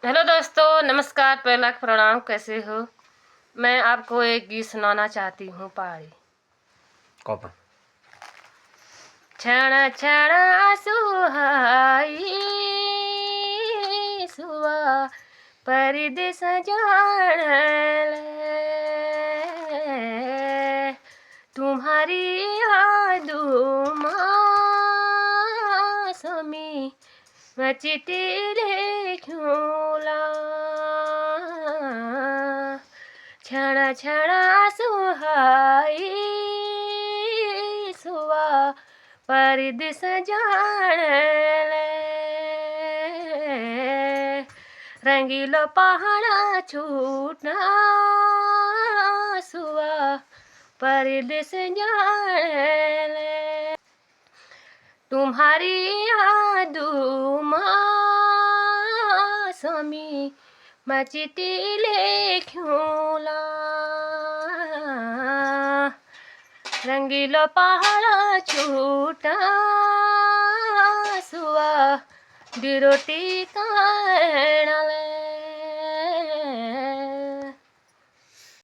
Hello दोस्तों, नमस्कार, पहले लाख प्रणाम। कैसे हो? मैं आपको एक गीत सुनाना चाहती हूँ। पहाड़ी कौन? क्षण क्षण सुहाई सुआ परदेस जान ले, तुम्हारी यादों समी मचती लेखूला, क्षण क्षण सुहाई सुआ परदेस जान ले, रंगीलो पहाड़ा छूटना सुआ परदेस जान ले, तुम्हारी यादों समी मचती लेखूला, रंगीलो पहाड़ा छूटा सुआ दी रोटी खाने ले।